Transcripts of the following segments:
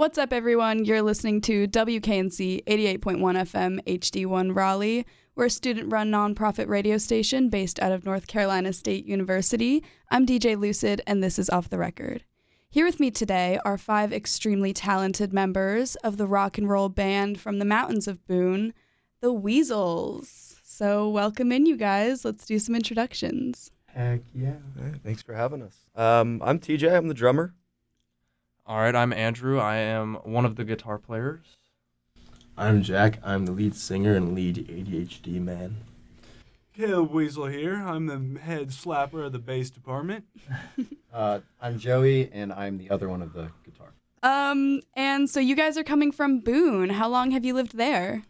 What's up, everyone? You're listening to WKNC 88.1 FM HD1 Raleigh. We're a student-run nonprofit radio station based out of North Carolina State University. I'm DJ Lucid, and this is Off the Record. Here with me today are 5 extremely talented members of the rock and roll band from the mountains of Boone, the Weasels. So welcome in, you guys. Let's do some introductions. Heck yeah. Hey, thanks for having us. I'm TJ. I'm the drummer. All right, I'm Andrew. I am one of the guitar players. I'm Jack. I'm the lead singer and lead ADHD man. Caleb Weasel here. I'm the head slapper of the bass department. I'm Joey, and I'm the other one of the guitar. And so you guys are coming from Boone. How long have you lived there?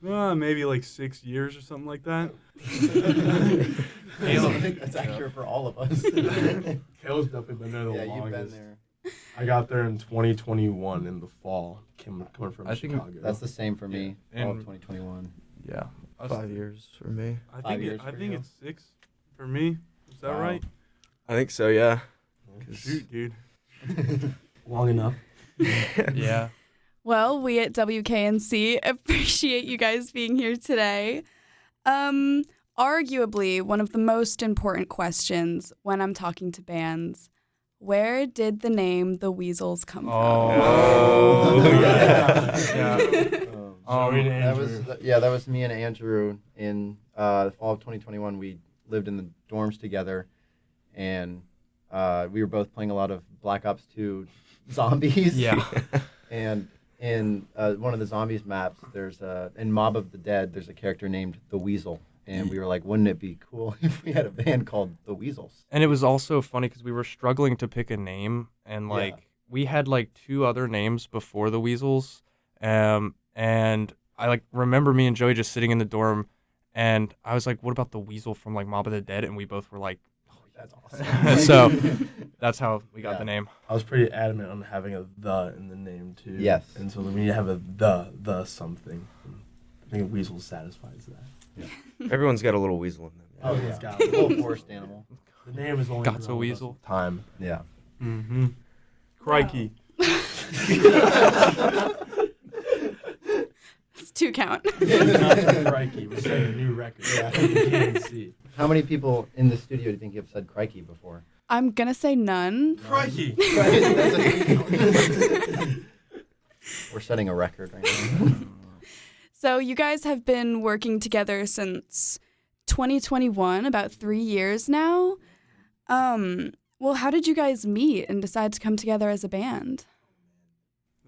Maybe like 6 years or something like that. I think that's accurate for all of us. Caleb's definitely been there the longest. You've been there. I got there in 2021 in the fall, coming from Chicago. That's the same for me, Yeah. all of 2021. Yeah. 5 years for me. I think it's 6 for me. Is that right? I think so, yeah. Shoot, dude. Long enough. Yeah. Well, we at WKNC appreciate you guys being here today. Arguably, one of the most important questions when I'm talking to bands, where did the name The Weasels come from? Oh, yeah. That was me and Andrew in the fall of 2021. We lived in the dorms together, and we were both playing a lot of Black Ops 2 zombies. Yeah. And in one of the zombies maps, in Mob of the Dead, there's a character named the Weasel. And we were like, wouldn't it be cool if we had a band called the Weasels? And it was also funny because we were struggling to pick a name, and we had 2 other names before the Weasels. And I remember me and Joey just sitting in the dorm, and I was like, what about the Weasel from Mob of the Dead? And we both were like, That's awesome. so that's how we got the name. I was pretty adamant on having a "the" in the name too. Yes. And so we need to have a "the" something. I think Weasel satisfies that. Yeah. Everyone's got a little weasel in them. Oh, It's yeah. got A little forest animal. The name is only Got been a on weasel. us time. Yeah. Mm-hmm. Crikey. It's 2 count. Crikey. We're setting a new record. Yeah. KNC. How many people in the studio do you think have said crikey before? I'm going to say none. Crikey. We're setting a record right now. So you guys have been working together since 2021, about 3 years now. Well, how did you guys meet and decide to come together as a band?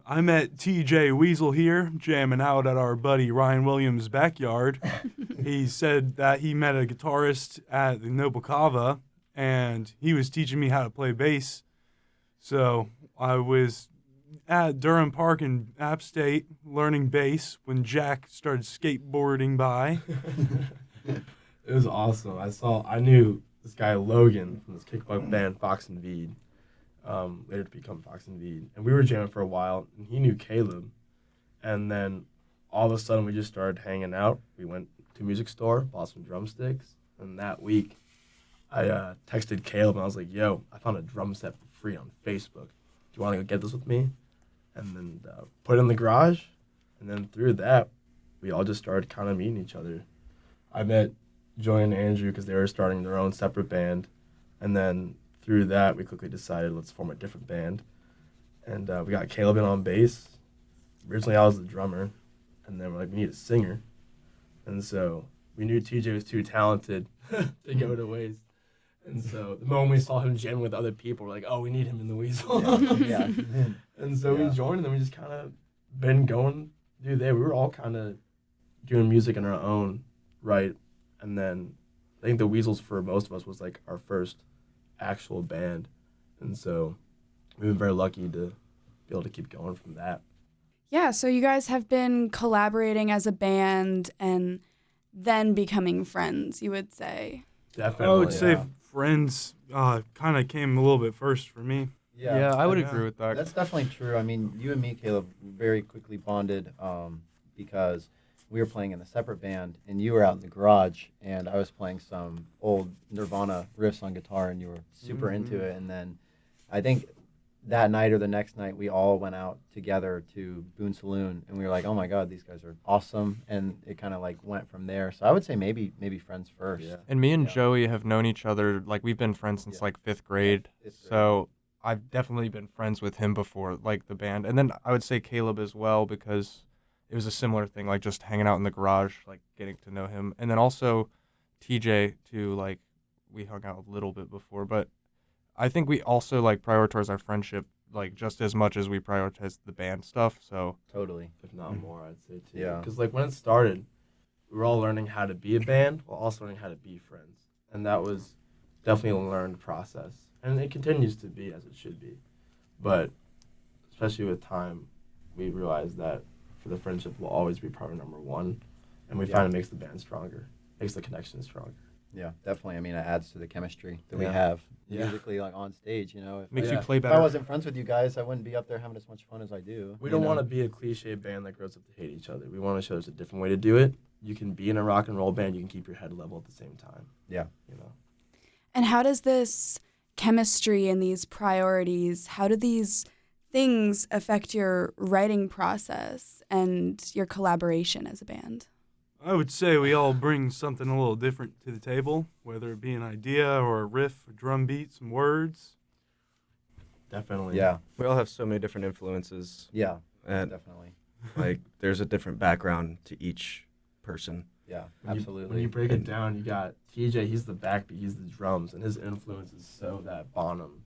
I met TJ Weasel here, jamming out at our buddy Ryan Williams' backyard. He said that he met a guitarist at the Noble Cava, and he was teaching me how to play bass. So I was at Durham Park in App State learning bass when Jack started skateboarding by. It was awesome. I knew this guy Logan from this kickball band Fox and Veed, later to become Fox and Veed, and we were jamming for a while. And he knew Caleb, and then all of a sudden we just started hanging out. We went to a music store, bought some drumsticks, and that week I texted Caleb and I was like, "Yo, I found a drum set for free on Facebook. Do you want to go get this with me?" And then put it in the garage, and then through that, we all just started kind of meeting each other. I met Joey and Andrew because they were starting their own separate band, and then through that, we quickly decided let's form a different band, and we got Caleb in on bass. Originally, I was the drummer, and then we're like, we need a singer, and so we knew TJ was too talented to go to waste. And so the moment we saw him jamming with other people, we're like, oh, we need him in the Weasel. Yeah. And so we joined, and then we just kind of been going through there. We were all kind of doing music on our own, right? And then I think the Weasels for most of us was our first actual band. And so we've been very lucky to be able to keep going from that. Yeah, so you guys have been collaborating as a band and then becoming friends, you would say. Definitely. I would say friends kind of came a little bit first for me. Yeah, I would Yeah. agree with that. That's definitely true. I mean, you and me, Caleb, very quickly bonded because we were playing in a separate band, and you were out in the garage, and I was playing some old Nirvana riffs on guitar, and you were super into it. And then I think that night or the next night, we all went out together to Boone Saloon, and we were like, "Oh my God, these guys are awesome!" And it kind of like went from there. So I would say maybe friends first. Yeah. And me and Yeah. Joey have known each other, like we've been friends since Yeah. like fifth grade. Fifth grade. So I've definitely been friends with him before, like the band. And then I would say Caleb as well, because it was a similar thing, like just hanging out in the garage, like getting to know him. And then also TJ too, like we hung out a little bit before, but I think we also like prioritize our friendship like just as much as we prioritize the band stuff. So Totally. If not more, I'd say too. Yeah. Because like when it started, we were all learning how to be a band while also learning how to be friends, and that was definitely a learned process, and it continues to be as it should be. But especially with time, we realized that for the friendship will always be priority number one, and we Yeah. find it makes the band stronger, makes the connection stronger. Yeah, definitely. I mean, it adds to the chemistry that we Yeah. have Yeah. musically, like on stage. You know, makes Yeah. you play if I better. wasn't friends with you guys, I wouldn't be up there having as much fun as I do. We you don't know? want to be a cliche band that grows up to hate each other. We want to show there's a different way to do it. You can be in a rock and roll band. You can keep your head level at the same time. Yeah. You know. And how does this chemistry and these priorities, how do these things affect your writing process and your collaboration as a band? I would say we all bring something a little different to the table, whether it be an idea or a riff, a drum beat, some words. Definitely. Yeah. We all have so many different influences, Yeah. and Definitely. like there's a different background to each person. Yeah. When Absolutely. when you break it down, you got TJ, he's the backbeat, he's the drums, and his influence is so that Bonham,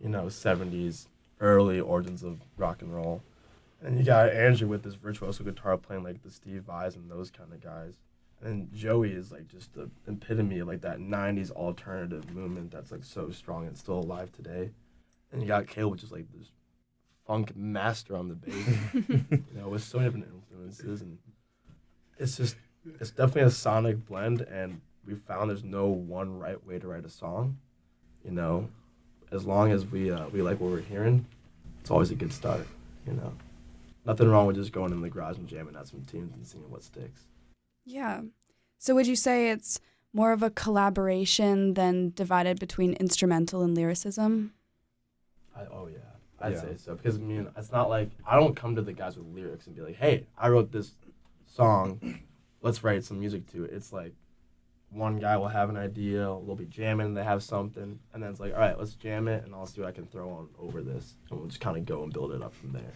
70s, early origins of rock and roll. And you got Andrew with this virtuoso guitar playing like the Steve Vais and those kind of guys. And Joey is like just the epitome of like that 90s alternative movement that's like so strong and still alive today. And you got Caleb, which is like this funk master on the bass, with so many different influences. And it's definitely a sonic blend, and we found there's no one right way to write a song. As long as we like what we're hearing, it's always a good start. Nothing wrong with just going in the garage and jamming out some tunes and seeing what sticks. Yeah. So would you say it's more of a collaboration than divided between instrumental and lyricism? I'd Yeah. say so, because it's not like I don't come to the guys with lyrics and be like, hey, I wrote this song, let's write some music to it. It's like one guy will have an idea, we'll be jamming, they have something, and then it's like, all right, let's jam it, and I'll see what I can throw on over this, and we'll just kind of go and build it up from there,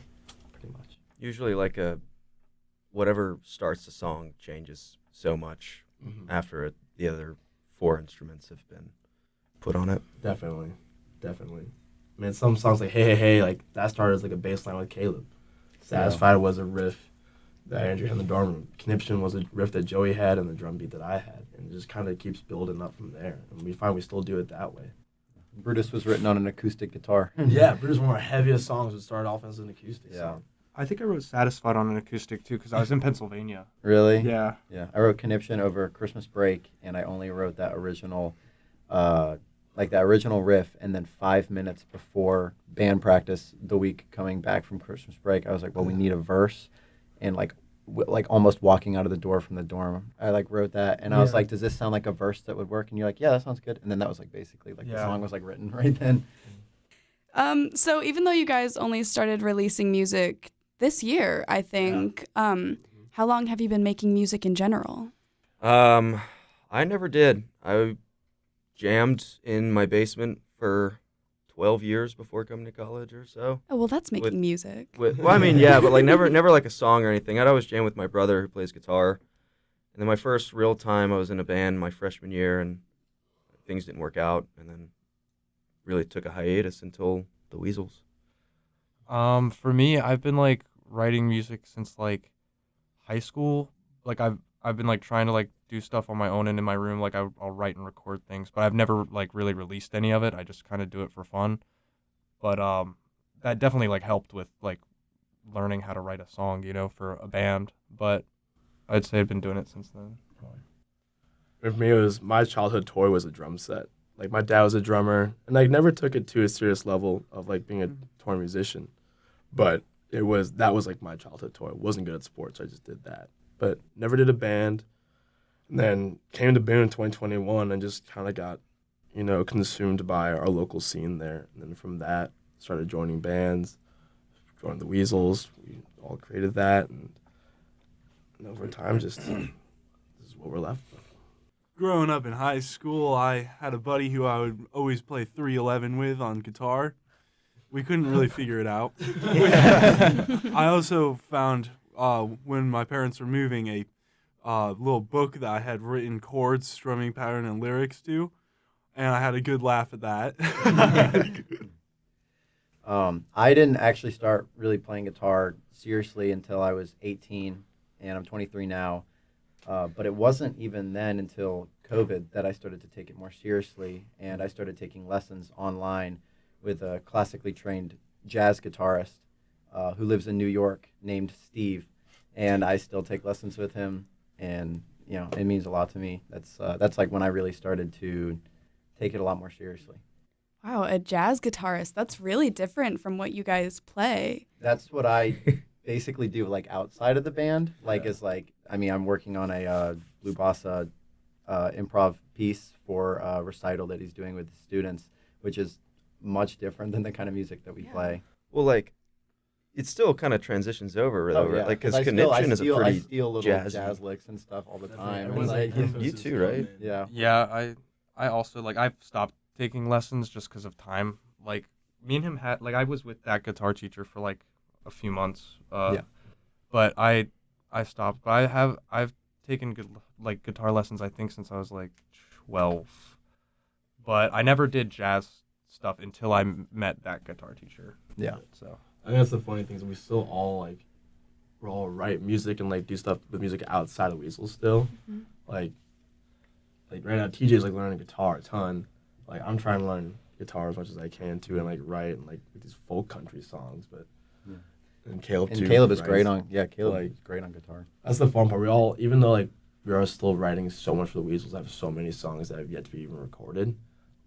pretty much. Usually, like whatever starts the song changes so much after the other four instruments have been put on it. Definitely. I mean, some songs like hey, like that started as like a bass line with Caleb. Satisfied was a riff that Andrew had in the dorm room. Conniption was a riff that Joey had and the drum beat that I had. And it just kind of keeps building up from there. And we find we still do it that way. Brutus was written on an acoustic guitar. Yeah, Brutus, one of our heaviest songs, would start off as an acoustic song. I think I wrote Satisfied on an acoustic too, because I was in Pennsylvania. Really? Yeah. Yeah. I wrote Conniption over Christmas break, and I only wrote that original, that original riff, and then 5 minutes before band practice the week coming back from Christmas break, I was like, well, we need a verse, and like almost walking out of the door from the dorm, I like wrote that, and I was Yeah. like, does this sound like a verse that would work? And you're like, yeah, that sounds good. And then that was like basically like the Yeah. song was like written right then. So even though you guys only started releasing music this year, I think, how long have you been making music in general? I never did. I jammed in my basement for 12 years before coming to college or so. Oh, well, that's making With- music. Well, I mean, yeah, but like never like a song or anything. I'd always jam with my brother who plays guitar. And then my first real time I was in a band my freshman year, and things didn't work out, and then really took a hiatus until the Weasels. For me, I've been like writing music since like high school. Like I've been like trying to like do stuff on my own and in my room. Like I'll write and record things, but I've never like really released any of it. I just kind of do it for fun. But that definitely like helped with like learning how to write a song, for a band. But I'd say I've been doing it since then. For me, my childhood toy was a drum set. Like my dad was a drummer, and I never took it to a serious level of like being a touring musician. But that was like my childhood toy. Wasn't good at sports, I just did that. But never did a band. And then came to Boone in 2021 and just kind of got, consumed by our local scene there. And then from that, started joining bands, joined the Weasels. We all created that, and over time, just this is what we're left with. Growing up in high school, I had a buddy who I would always play 311 with on guitar. We couldn't really figure it out. I also found when my parents were moving a little book that I had written chords, strumming pattern, and lyrics to, and I had a good laugh at that. I didn't actually start really playing guitar seriously until I was 18, and I'm 23 now. But it wasn't even then until COVID that I started to take it more seriously, and I started taking lessons online with a classically trained jazz guitarist who lives in New York named Steve, and I still take lessons with him, and it means a lot to me. That's like when I really started to take it a lot more seriously. Wow, a jazz guitarist. That's really different from what you guys play. That's what I basically do, like outside of the band. Like, is like, I mean, I'm working on a Blue Bossa improv piece for a recital that he's doing with the students, which is much different than the kind of music that we play. Well, like, it still kind of transitions over, Oh, yeah. like, because I Conniption is a I pretty steal little jazzy. jazz licks and stuff all the time. Everyone's And, like, You too, right? yeah. Yeah, I also like I've stopped taking lessons just because of time. Like me and him had like I was with that guitar teacher for like a few months. Yeah. But I stopped. But I've taken guitar lessons I think since I was like 12. But I never did jazz stuff until I met that guitar teacher. Yeah. So I think that's the funny thing is we still all we're all write music and like do stuff with music outside of Weasels still. Mm-hmm. Like right now TJ's like learning guitar a ton. Like I'm trying to learn guitar as much as I can too and like write and like these folk country songs, but and Caleb too. Caleb is writes. great on Caleb Like- is great on guitar. That's the fun part. We all, even though like we are still writing so much for the Weasels, have so many songs that have yet to be even recorded.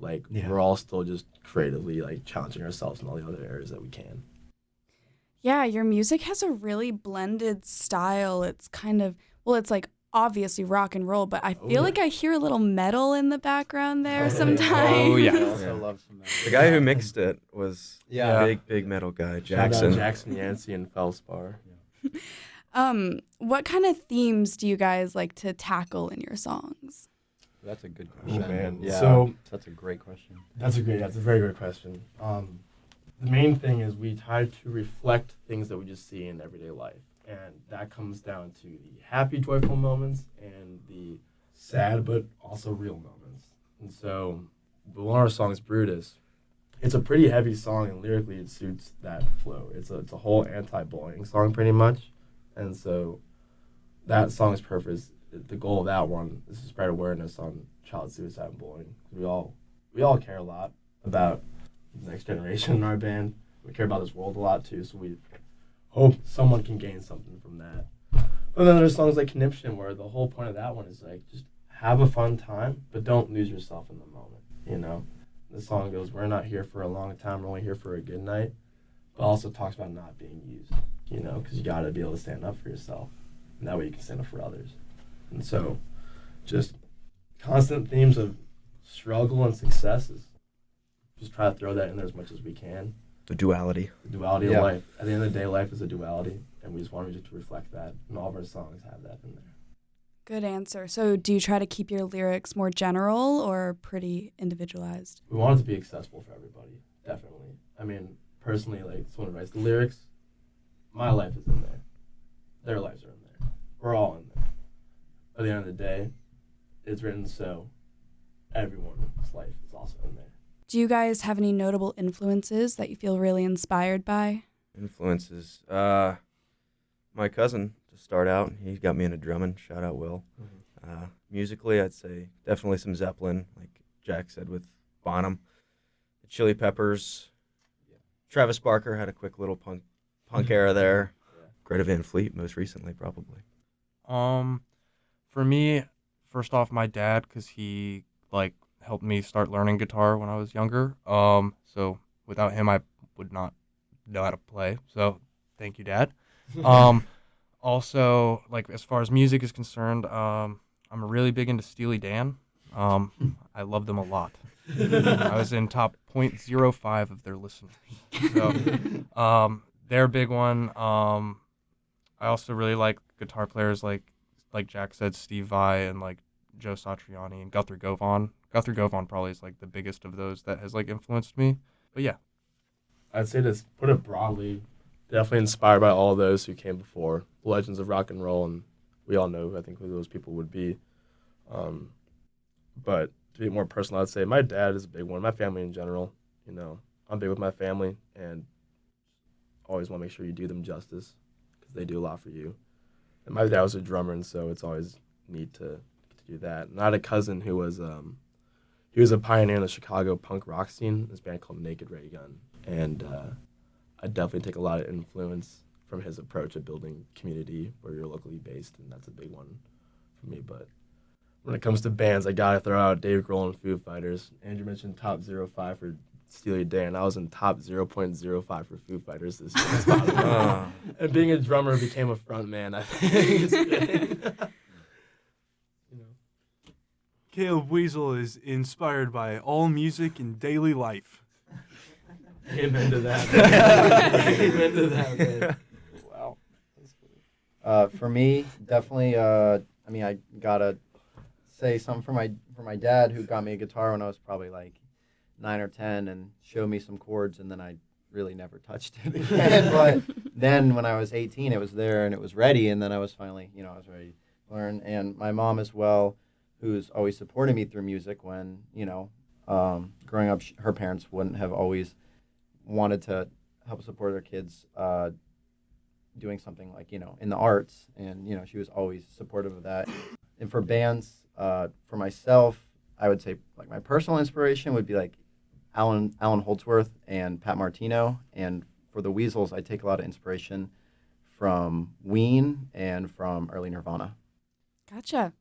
Like Yeah. we're all still just creatively like challenging ourselves in all the other areas that we can. Yeah, your music has a really blended style. It's kind of, well, it's like obviously rock and roll, but I feel like I hear a little metal in the background there sometimes. Oh, yeah. I also Yeah. love some metal. The guy who mixed it was Yeah. a big metal guy, Shout out Jackson. Jackson Yancey and Felspar. What kind of themes do you guys like to tackle in your songs? That's a good question. man. Yeah. So- that's a great question. That's a very good question. The main thing is we try to reflect things that we just see in everyday life. And that comes down to the happy, joyful moments and the sad, but also real moments. And so, one of our songs, Brutus, it's a pretty heavy song, and lyrically it suits that flow. It's a whole anti-bullying song, pretty much. And so, that song's purpose, the goal of that one, is to spread awareness on child suicide and bullying. We all care a lot about the next generation in our band. We care about this world a lot, too, so we hope someone can gain something from that. But then there's songs like Conniption where the whole point of that one is like just have a fun time, but don't lose yourself in the moment, The song goes, we're not here for a long time, we're only here for a good night, but also talks about not being used, because you got to be able to stand up for yourself, and that way you can stand up for others. And so just constant themes of struggle and successes. Just try to throw that in there as much as we can. The duality. The duality Yeah. of life. At the end of the day, life is a duality, and we just wanted to reflect that, and all of our songs have that in there. Good answer. So do you try to keep your lyrics more general or pretty individualized? We want it to be accessible for everybody, definitely. I mean, personally, like, someone who writes the lyrics, my life is in there. Their lives are in there. We're all in there. At the end of the day, it's written so everyone's life is also in there. Do you guys have any notable influences that you feel really inspired by? Influences. My cousin, to start out, he got me into drumming. Shout out, Will. Musically, I'd say definitely some Zeppelin, like Jack said, with Bonham. The Chili Peppers. Travis Barker had a quick little punk era there. Greta Van Fleet, most recently, probably. For me, first off, my dad, because he helped me start learning guitar when I was younger. So without him, I would not know how to play. So thank you, Dad. Also, as far as music is concerned, I'm really big into Steely Dan. I love them a lot. I was in top 0.05 of their listeners. So, they're a big one. I also really like guitar players like Jack said, Steve Vai and like Joe Satriani and Guthrie Govan. Guthrie Govan probably is like the biggest of those that has like influenced me. But yeah. I'd say to put it broadly, definitely inspired by all those who came before, the legends of rock and roll, and we all know, I think, who those people would be. But to be more personal, I'd say my dad is a big one. My family in general, I'm big with my family, and always want to make sure you do them justice because they do a lot for you. And my dad was a drummer, and so it's always neat to do that. And I had a cousin who was he was a pioneer in the Chicago punk rock scene. This band called Naked Ray Gun, and I definitely take a lot of influence from his approach of building community where you're locally based, and that's a big one for me. But when it comes to bands, I gotta throw out Dave Grohl and Foo Fighters. Andrew mentioned top 0.5 for Steely Dan. I was in top 0.05 for Foo Fighters this year. And being a drummer became a front man, I think. Caleb Weasel is inspired by all music in daily life. Amen to that. Amen to that, man. Wow. For me, definitely. I gotta say something for my dad, who got me a guitar when I was probably like 9 or 10, and showed me some chords, and then I really never touched it again. But then when I was 18, it was there and it was ready, and then I was finally, I was ready to learn. And my mom as well, who's always supported me through music when, growing up, her parents wouldn't have always wanted to help support their kids doing something like, in the arts. And, she was always supportive of that. And for bands, for myself, I would say like my personal inspiration would be like Alan Holdsworth and Pat Martino. And for the Weasels, I take a lot of inspiration from Ween and from early Nirvana. Gotcha.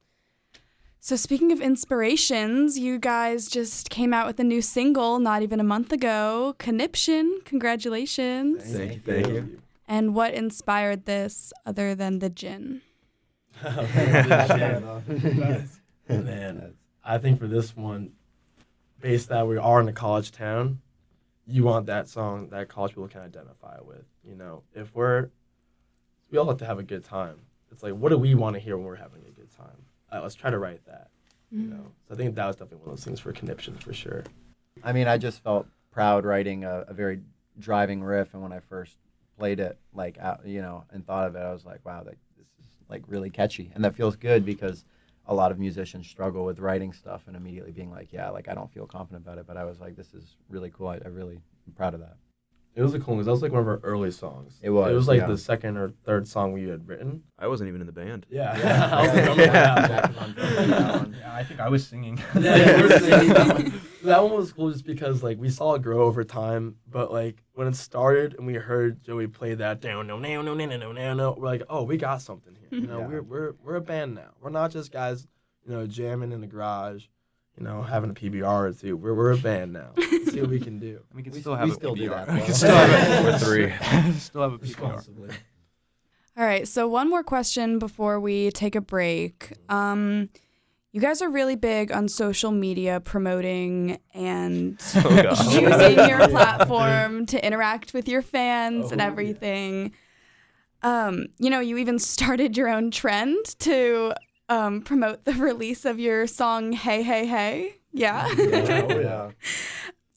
So speaking of inspirations, you guys just came out with a new single not even a month ago, Conniption. Congratulations. Thank you. And what inspired this other than the gin? Man, I think for this one, based that we are in a college town, you want that song that college people can identify with. If we all have to have a good time. It's like, what do we want to hear when we're having a good time? Let's try to write that. So I think that was definitely one of those things for Conniption, for sure. I just felt proud writing a very driving riff, and when I first played it, and thought of it, I was like, wow, this is like really catchy, and that feels good because a lot of musicians struggle with writing stuff and immediately being like, I don't feel confident about it, but I was like, this is really cool. I really am proud of that. It was a cool because that was like one of our early songs. It was. It was like the second or third song we had written. I wasn't even in the band. Yeah. I was the drummer for that one. Yeah, I think I was singing. Yeah, you were singing. That one was cool just because we saw it grow over time, but when it started and we heard Joey play that down, no, we're like, oh, we got something here. We're a band now. We're not just guys, jamming in the garage, having a PBR or two. We're a band now. Let's see what we can do. We can still have a still do PBR. that. We can still have it for 3. Still have a PBR. Responsibly. All right, so one more question before we take a break. You guys are really big on social media promoting and using your platform to interact with your fans and everything. You even started your own trend to promote the release of your song, Hey, Hey, Hey. Yeah. Yeah.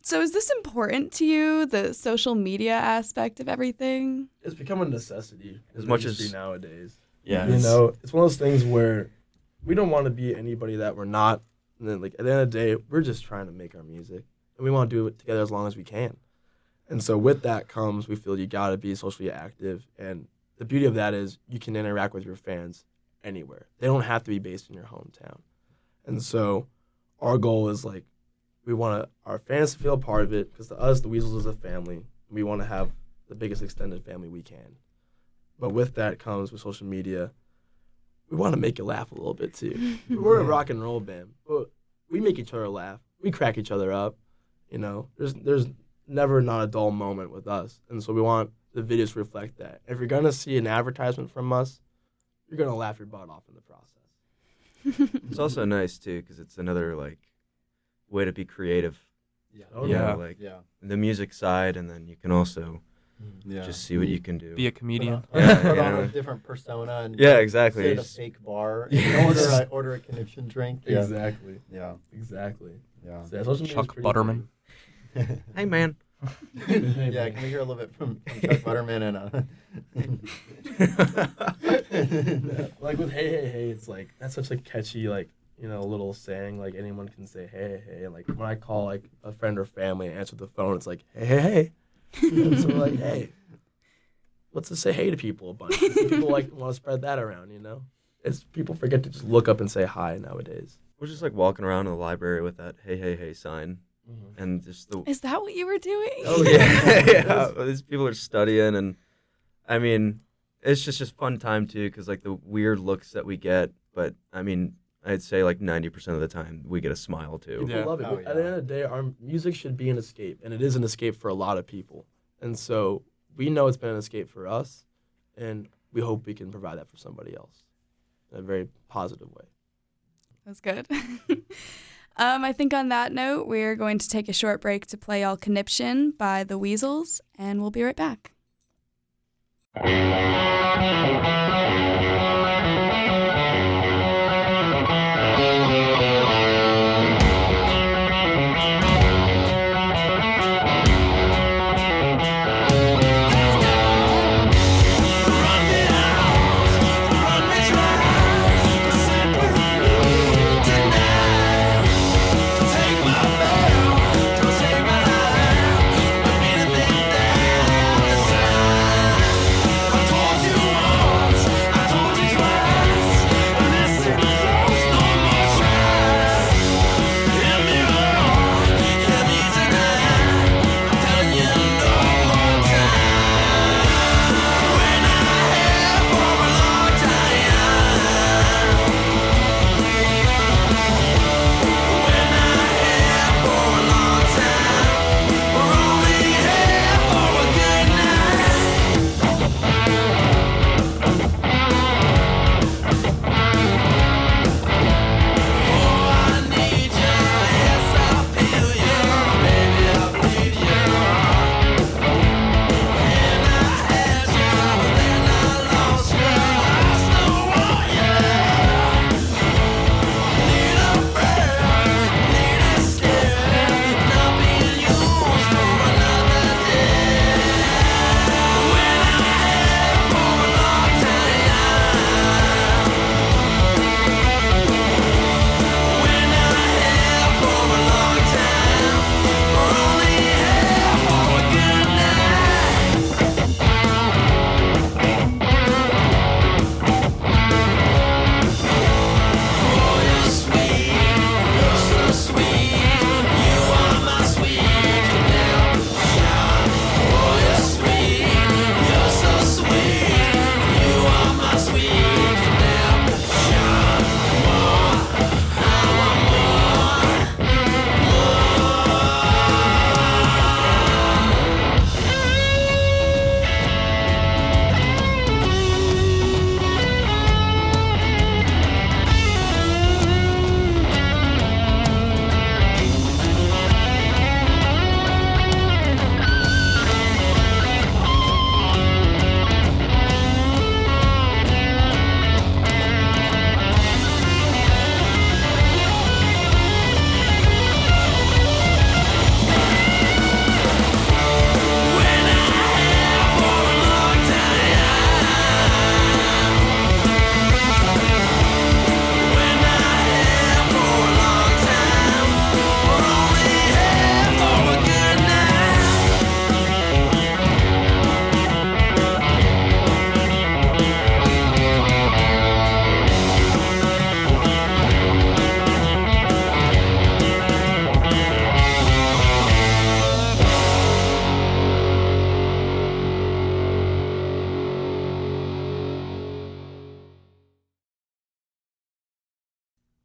So is this important to you, the social media aspect of everything? It's become a necessity As much as nowadays. Yeah. It's one of those things where we don't want to be anybody that we're not. And then, at the end of the day, we're just trying to make our music, and we want to do it together as long as we can. And so with that comes, we feel you got to be socially active. And the beauty of that is you can interact with your fans anywhere. They don't have to be based in your hometown. And so our goal is we want our fans to feel a part of it, because to us, the Weasels is a family. We want to have the biggest extended family we can. But with that comes, with social media, we want to make you laugh a little bit too. We're a rock and roll band, but we make each other laugh. We crack each other up. There's never not a dull moment with us. And so we want the videos to reflect that. If you're going to see an advertisement from us, you're going to laugh your butt off in the process. It's also nice too because it's another like way to be creative. Yeah. Oh, You know, yeah. like Yeah. the music side, and then you can also Yeah. just see what you can do. Be a comedian. Yeah, Put you on a know. different persona and Yeah, exactly. sit at a Just- fake bar Yeah. and order a conniption drink. Yeah. Exactly. Yeah. Exactly. Yeah. So, yeah, social media is Chuck pretty Butterman. Hey man. big. Hey, Yeah, man. can we hear a little bit from Chuck Butterman Like with hey hey hey, it's like that's such a catchy like little saying. Like anyone can say hey hey hey. And like when I call like a friend or family and answer the phone, it's like hey hey hey. And so we're like hey, let's just say hey to people a bunch. People like want to spread that around. It's people forget to just look up and say hi nowadays. We're just like walking around in the library with that hey hey hey sign, and just the Is that what you were doing? oh yeah yeah. These people are studying, and I mean it's just fun time too because like the weird looks that we get, but I mean I'd say like 90% of the time we get a smile too. People Yeah. love it. Oh, But at the end of the day, our music should be an escape, and it is an escape for a lot of people. And so we know it's been an escape for us, and we hope we can provide that for somebody else in a very positive way. That's good. I think on that note, we're going to take a short break to play All Conniption by the Weasels, and we'll be right back.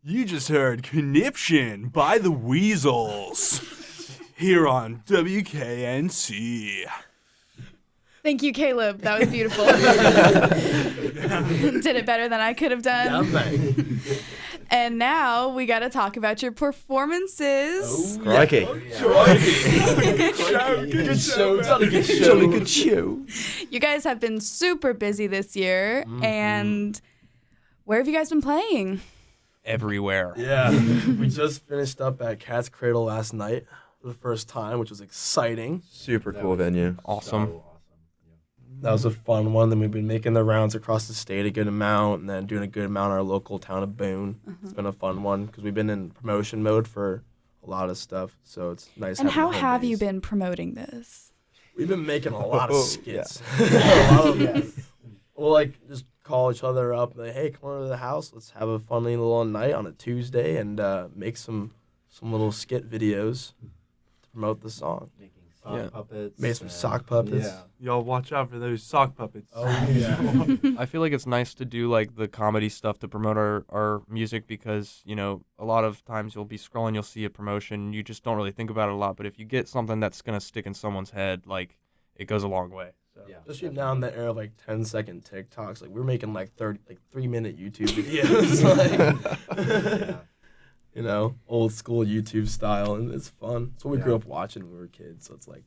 You just heard Conniption by the Weasels here on WKNC. Thank you, Caleb. That was beautiful. Did it better than I could have done. And now we got to talk about your performances. Crikey. Good show. It's not a good show. Good show. You guys have been super busy this year, and where have you guys been playing? Everywhere. Yeah. We just finished up at Cat's Cradle last night for the first time, which was exciting. Super cool venue. Awesome. So awesome. That was a fun one. Then we've been making the rounds across the state a good amount, and then doing a good amount in our local town of Boone. It's been a fun one because we've been in promotion mode for a lot of stuff, so it's nice. And having how a home have you base. been promoting this? We've been making a lot of Oh, skits. A lot of, we'll like just call each other up, like, hey, come over to the house. Let's have a funny little night on a Tuesday and make some little skit videos to promote the song. Making sock puppets. Made some and- sock puppets. Yeah. Y'all watch out for those sock puppets. Oh yeah. I feel like it's nice to do like the comedy stuff to promote our music because, you know, a lot of times you'll be scrolling, you'll see a promotion, you just don't really think about it a lot. But if you get something that's going to stick in someone's head, like it goes a long way. So. Yeah. Especially now in the era of like 10-second TikToks, like we're making like 3-minute YouTube videos, like, you know, old school YouTube style, and it's fun. It's what we grew up watching when we were kids, so it's like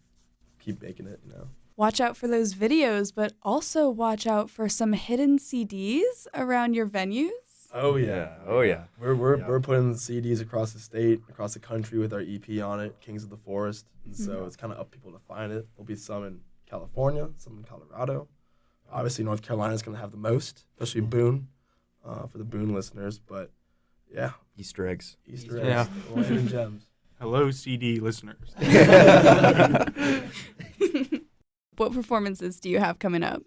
keep making it, you know. Watch out for those videos, but also watch out for some hidden CDs around your venues. Oh yeah, Oh, yeah. We're putting CDs across the state, across the country with our EP on it, Kings of the Forest, and so it's kind of up people to find it. There'll be some in California, some in Colorado. Obviously, North Carolina's gonna have the most, especially Boone, for the Boone listeners. But yeah, Easter eggs. Easter Yeah. eggs, hidden gems. Hello, CD listeners. What performances do you have coming up?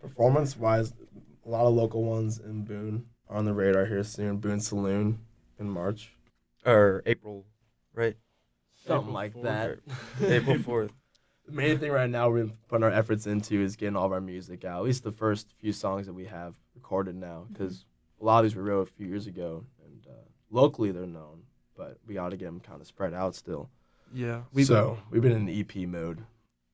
Performance-wise, a lot of local ones in Boone are on the radar here soon. Boone Saloon in March, Or April, right? something April like 4th. that. April 4th. The main thing right now we're putting our efforts into is getting all of our music out. At least the first few songs that we have recorded now, because a lot of these we wrote a few years ago, and locally they're known, but we got to get them kind of spread out still. Yeah. We've been in EP mode.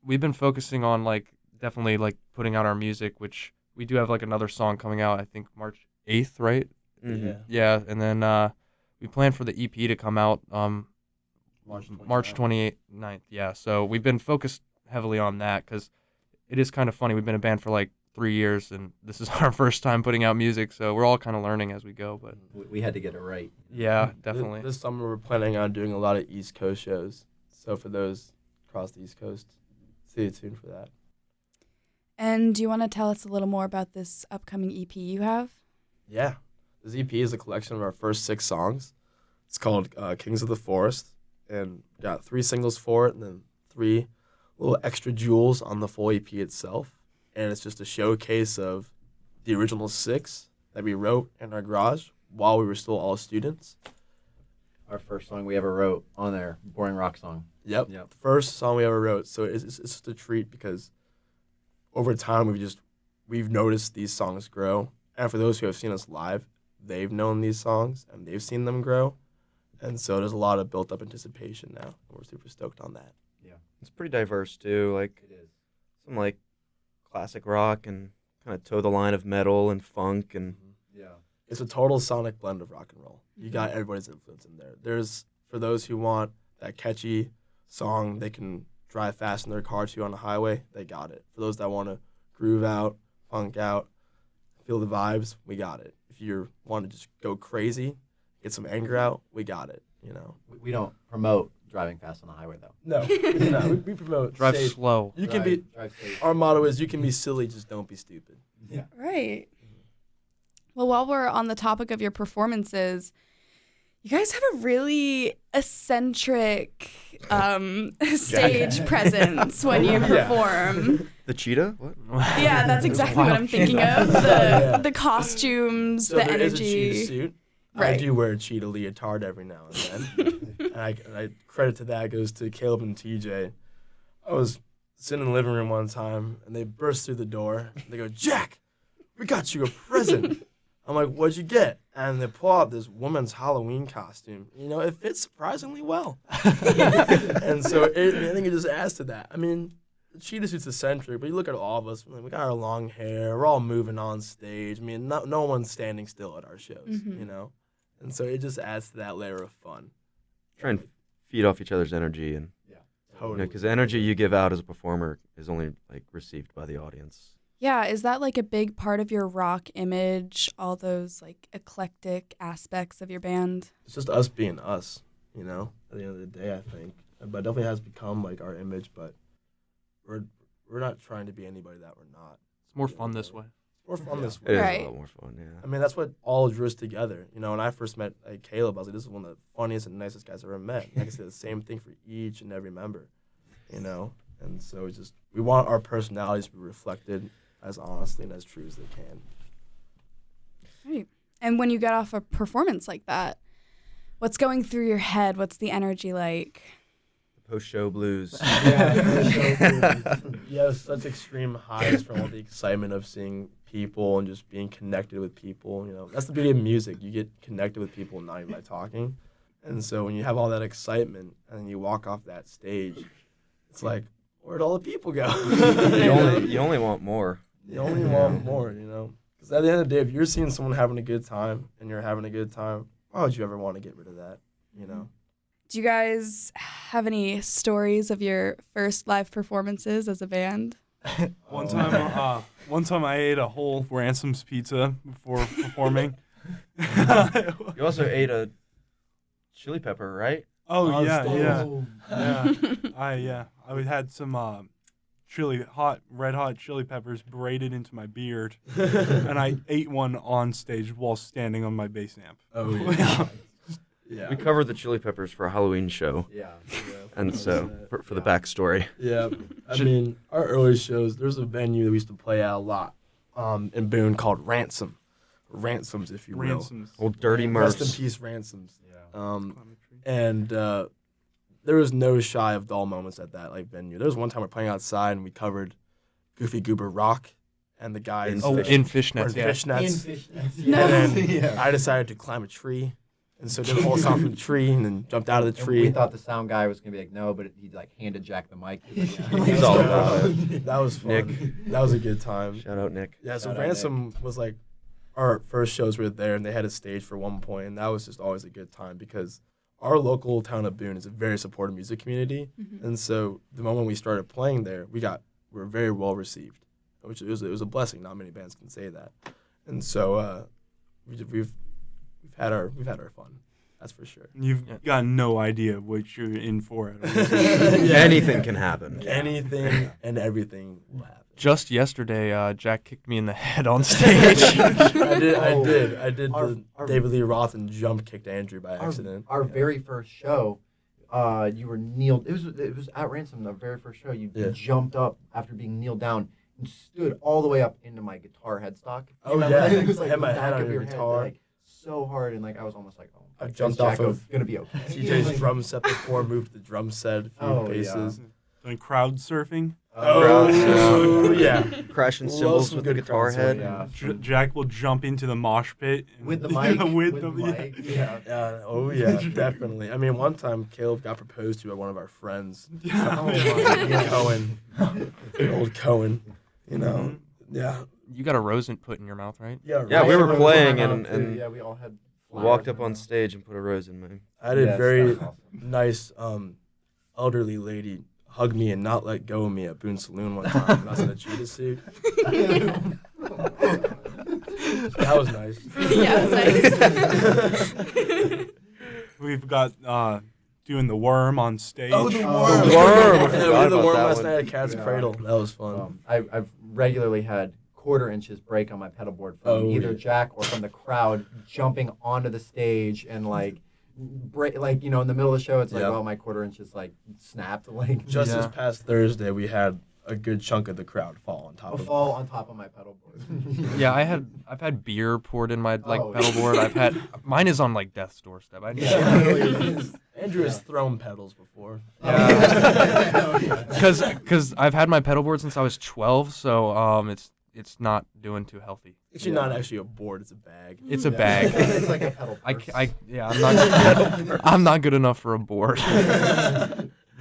We've been focusing on like definitely like putting out our music, which we do have like another song coming out, I think March 8th, right? Mhm. Yeah. And then we plan for the EP to come out March 29th. Yeah. So we've been focused heavily on that because it is kind of funny. We've been a band for like 3 years, and this is our first time putting out music, so we're all kind of learning as we go. But We had to get it right. yeah, definitely. This summer we're planning on doing a lot of East Coast shows. So for those across the East Coast, stay tuned for that. And do you want to tell us a little more about this upcoming EP you have? Yeah. This EP is a collection of our first 6 songs. It's called Kings of the Forest, and we got 3 singles for it, and then 3 little extra jewels on the full EP itself. And it's just a showcase of the original 6 that we wrote in our garage while we were still all students. Our first song we ever wrote on there, Boring Rock Song. Yep. Yep. First song we ever wrote. So it's just a treat because over time we've noticed these songs grow. And for those who have seen us live, they've known these songs and they've seen them grow. And so there's a lot of built up anticipation now. We're super stoked on that. It's pretty diverse, too. Like, It is. some, like, classic rock and kind of toe the line of metal and funk and Yeah. It's a total sonic blend of rock and roll. You got everybody's influence in there. There's, for those who want that catchy song they can drive fast in their car to on the highway, they got it. For those that want to groove out, funk out, feel the vibes, we got it. If you want to just go crazy, get some anger out, we got it, you know. We don't promote driving fast on the highway, though. No, we promote Drive safe. slow. You can be, Drive safe. our motto is you can be silly, just don't be stupid. Yeah. Right. Well, while we're on the topic of your performances, you guys have a really eccentric stage presence when you perform. the cheetah. What? Yeah, that's exactly what I'm thinking of. The costumes, So the there is a cheetah energy. suit. I Right. do wear a cheetah leotard every now and then. and I credit to that goes to Caleb and TJ. I was sitting in the living room one time, and they burst through the door. They go, "Jack, we got you a present." I'm like, "What'd you get?" And they pull out this woman's Halloween costume. You know, it fits surprisingly well. And so I think it just adds to that. I mean, the cheetah suit's eccentric, but you look at all of us, we got our long hair, we're all moving on stage. I mean, no one's standing still at our shows, you know? And so it just adds to that layer of fun. Try and feed off each other's energy, and Totally. because the energy you give out as a performer is only like received by the audience. Yeah, is that like a big part of your rock image, all those like eclectic aspects of your band? It's just us being us, at the end of the day, I think. But it definitely has become like our image, but we're not trying to be anybody that we're not. It's more fun this way. We're fun this It way. is Right. a lot more fun, yeah. I mean, that's what all drew us together. When I first met Caleb, I was like, this is one of the funniest and nicest guys I've ever met. And I can say the same thing for each and every member, And so we want our personalities to be reflected as honestly and as true as they can. Right. And when you get off a performance like that, what's going through your head? What's the energy like? Post-show blues. You have such extreme highs from all the excitement of seeing people and just being connected with people. That's the beauty of music. You get connected with people not even by talking. And so when you have all that excitement and then you walk off that stage, it's like, where'd all the people go? You only want more. You only want more, Because at the end of the day, if you're seeing someone having a good time and you're having a good time, why would you ever want to get rid of that, Do you guys have any stories of your first live performances as a band? One time I ate a whole Ransom's pizza before performing. You also ate a chili pepper, right? Oh yeah, still- yeah. I had some red hot chili peppers braided into my beard, and I ate one on stage while standing on my bass amp. Oh, yeah. Yeah. We covered the chili peppers for a Halloween show, Yeah. and so for the backstory. Yeah, I mean, our early shows, there's a venue that we used to play at a lot in Boone called Ransoms, if you will. Ransoms. Old dirty Rest in Murphs. peace, Ransoms. Yeah. And there was no shy of dull moments at that venue. There was one time we're playing outside and we covered Goofy Goober Rock, and the guys In were In in fishnets. fishnets. No. And then I decided to climb a tree, and so did the whole song from the tree, and then jumped out of the And tree. we thought the sound guy was gonna be like, no, but he handed Jack the mic. He's all about it. That was fun. Nick. That was a good time. Shout out, Nick. Yeah, so Shout out, Ransom was our first shows were there, and they had a stage for one point, and that was just always a good time because our local town of Boone is a very supportive music community, and so the moment we started playing there, we were very well received, which it was a blessing. Not many bands can say that, and so we've had our fun. That's for sure. You've got no idea what you're in for. Anything can happen. Anything and everything will happen. Just yesterday, Jack kicked me in the head on stage. I did Our- the our- David Lee Roth and jump kicked Andrew by accident. Our very first show, you were kneeled. It was at Ransom. The very first show, you Yeah. jumped up after being kneeled down and stood all the way up into my guitar headstock. Oh, Remember yeah. that? It was I had my the head back on of your head, guitar. so hard, and I was almost like, oh, I've is jumped off Jack of gonna be okay. TJ's drum set before, moved the drum set a few Oh, yeah. paces. Doing crowd surfing. Oh, yeah. Crashing Love cymbals some with the good guitar crowd head. Yeah. Jack will jump into the mosh pit With the mic. with the mic. Yeah. Oh, yeah, definitely. I mean, one time Caleb got proposed to by one of our friends. Yeah. Cohen. Old Cohen. Yeah. You got a rose put in your mouth, right? Yeah, Yeah, we were right. playing and Yeah, we all had. walked up on stage and put a rose in me. I had a Yes, very that was awesome. nice elderly lady hug me and not let go of me at Boone Saloon one time when I was in a cheetah suit. That was nice. Yeah, it's nice. We've got doing the worm on stage. Oh, the Oh, worm! the worm. I Yeah, we forgot did the about worm that last one. night at Cat's Yeah. Cradle. That was fun. I've regularly had quarter inches break on my pedal board from Oh, either yeah. Jack or from the crowd jumping onto the stage and break in the middle of the show it's like, Yep. well, my quarter inch is snapped, Just Yeah. this past Thursday, we had a good chunk of the crowd fall on top a of fall on top of my pedal board. Yeah, I've had beer poured in my Oh, pedal yeah. board. mine is on death's doorstep. Andrew has thrown pedals before. Because I've had my pedal board since I was 12, so it's not doing too healthy. It's not actually a board; it's a bag. It's a bag. It's like a pedal purse. I'm not good enough for a board.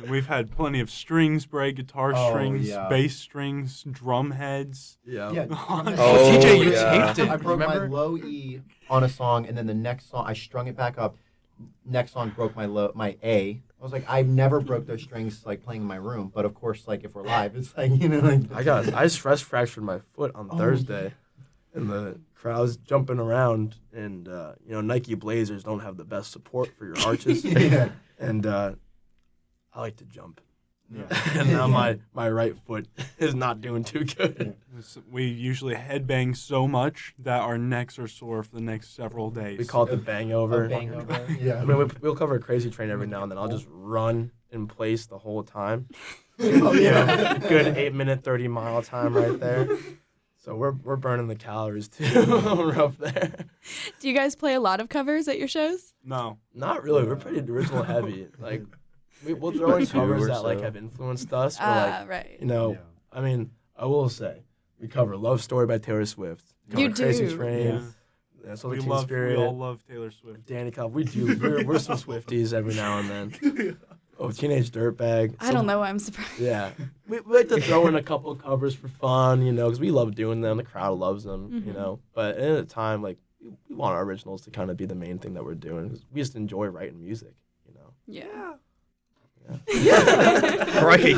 We've had plenty of strings break, guitar Oh, strings, yeah. bass strings, drum heads. Yeah. Yeah. Oh, TJ, you yeah. taped it. I broke my remember? low E on a song, and then the next song I strung it back up. Next song broke my A. I was like, I never broke those strings like playing in my room, but of course, like if we're live, it's like like. I stress fractured my foot on Thursday, and the crowd's jumping around, and Nike Blazers don't have the best support for your arches, Yeah. and I like to jump. Yeah. And now my right foot is not doing too good. We usually headbang so much that our necks are sore for the next several days. We call it the bang over. Yeah. I mean, we'll cover a crazy train every now and then. I'll just run in place the whole time. Good 8-minute, 30-mile time right there. So we're burning the calories too. We're up there. Do you guys play a lot of covers at your shows? No. Not really. We're pretty original heavy. Like we'll throw in covers that like have influenced us. Or, like, Right. I mean, I will say we cover "Love Story" by Taylor Swift. Cover You Crazy do. Train. That's all the Teen We Spirit. all love Taylor Swift. Danny Cobb. We do. We're some Swifties every now and then. Oh, Teenage Dirtbag. I don't know why I'm surprised. Yeah. We like to throw in a couple of covers for fun, because we love doing them. The crowd loves them, Mhm. But at the time, like, we want our originals to kind of be the main thing that we're doing. 'Cause we just enjoy writing music, Yeah. Crikey.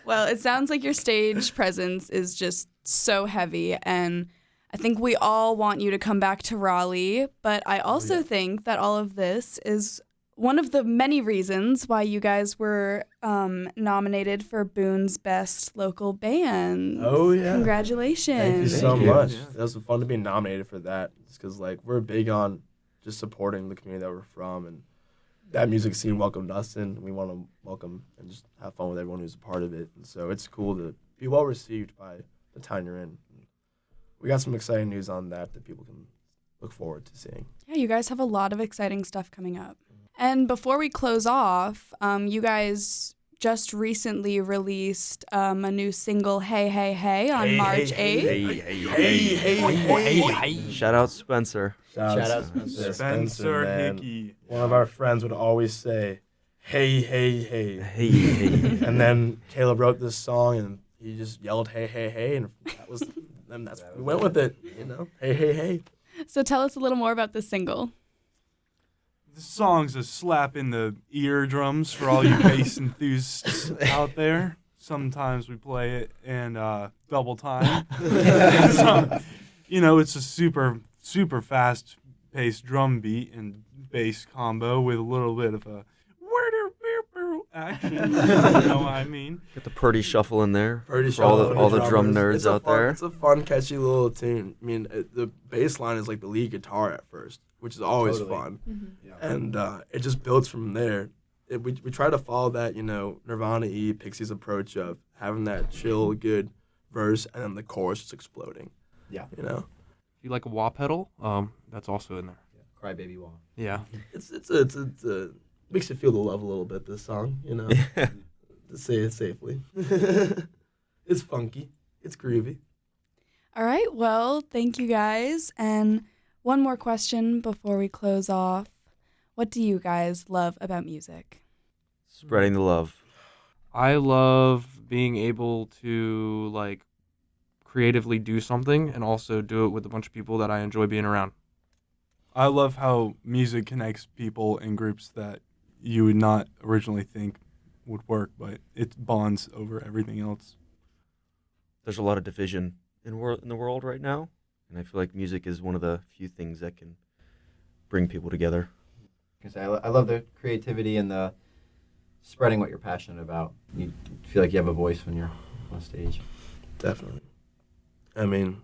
Well, it sounds like your stage presence is just so heavy, and I think we all want you to come back to Raleigh, but I also think that all of this is one of the many reasons why you guys were nominated for Boone's Best Local Band. Oh, yeah. Congratulations. Thank you so Thank you. much. Yeah. It was fun to be nominated for that. Just because, like, we're big on just supporting the community that we're from, and that music scene welcomed us in. We want to welcome and just have fun with everyone who's a part of it. And so it's cool to be well received by the town you're in. We got some exciting news on that people can look forward to seeing. Yeah, you guys have a lot of exciting stuff coming up. And before we close off, you guys just recently released a new single, Hey, Hey, Hey, on March 8th. Hey. Shout out Spencer. Shout out Spencer. Spencer man. Hickey. One of our friends would always say, hey, hey, hey. Hey. And then Caleb wrote this song, and he just yelled, hey, hey, hey. And that was, and we went with it, Hey, hey, hey. So tell us a little more about this single. This song's a slap in the eardrums for all you bass enthusiasts out there. Sometimes we play it in double time. So, it's a super, super fast-paced drum beat and bass combo with a little bit of a action. You know what I mean? Get the Purdy shuffle in there. Purdy for all Shuffle, the drum drummers. nerds out there. It's a fun, catchy little tune. I mean, the bass line is like the lead guitar at first, which is always Totally. fun. Yeah. And it just builds from there. We try to follow that, Nirvana-y, Pixies approach of having that chill, good verse, and then the chorus just exploding. Yeah. If you like a wah pedal, that's also in there. Crybaby Wall. Yeah. It's makes you feel the love a little bit, this song, to say it safely. It's funky. It's groovy. All right, well, thank you guys. And one more question before we close off. What do you guys love about music? Spreading the love. I love being able to creatively do something and also do it with a bunch of people that I enjoy being around. I love how music connects people in groups that you would not originally think would work, but it bonds over everything else. There's a lot of division in the world right now, and I feel like music is one of the few things that can bring people together. I love the creativity and the spreading what you're passionate about. You feel like you have a voice when you're on stage. Definitely. I mean,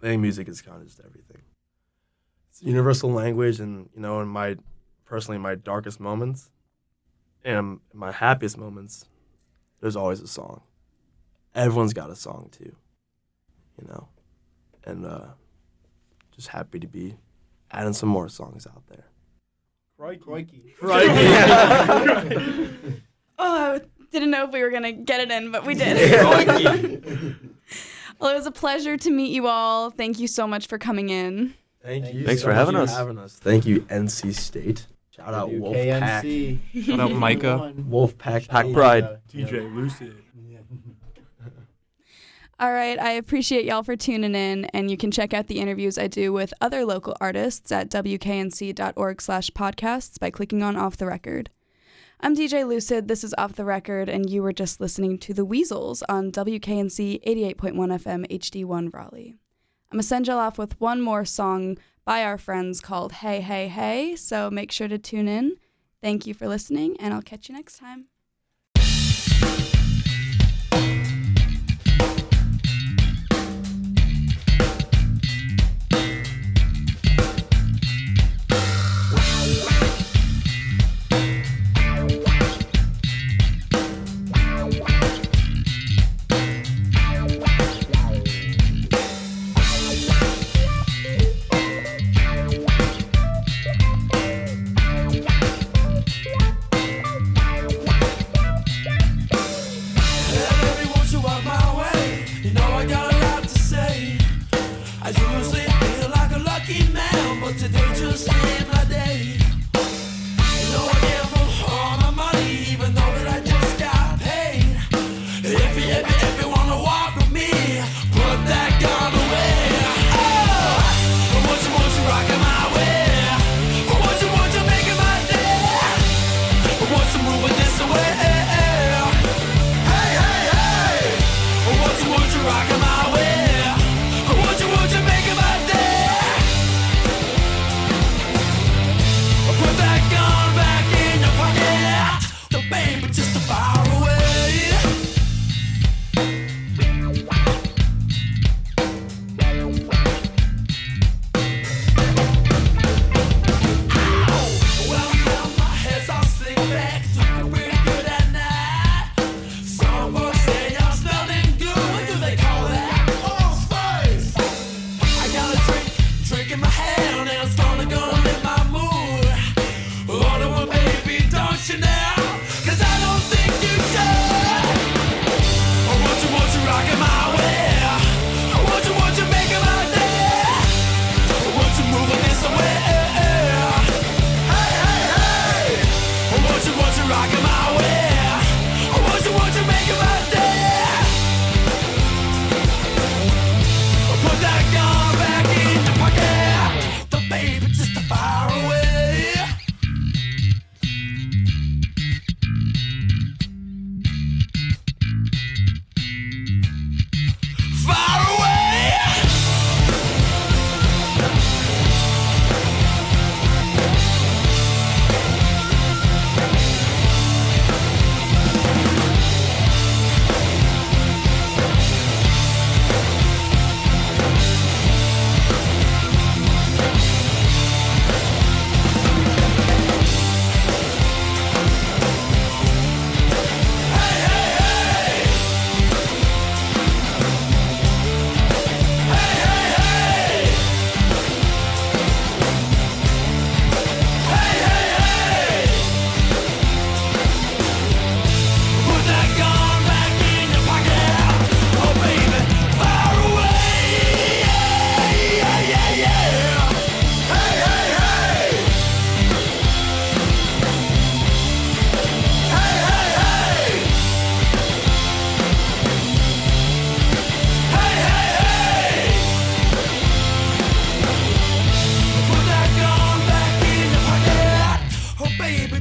playing music is kind of just everything. It's a universal language, and, in my darkest moments and my happiest moments, there's always a song. Everyone's got a song too, and just happy to be adding some more songs out there. Crikey. Oh, I didn't know if we were going to get it in, but we did. Well, it was a pleasure to meet you all. Thank you so much for coming in. Thank you. Thanks so for much having us. Thank you, NC State. Shout out Wolfpack. KNC. Shout out Micah. Wolfpack. Pack Pride. TJ Lucid. All right, I appreciate y'all for tuning in, and you can check out the interviews I do with other local artists at wknc.org/podcasts by clicking on Off the Record. I'm DJ Lucid, this is Off the Record, and you were just listening to the Weasels on WKNC 88.1 FM HD1 Raleigh. I'm going to send y'all off with one more song by our friends called Hey, Hey, Hey, so make sure to tune in. Thank you for listening, and I'll catch you next time.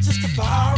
Just a fire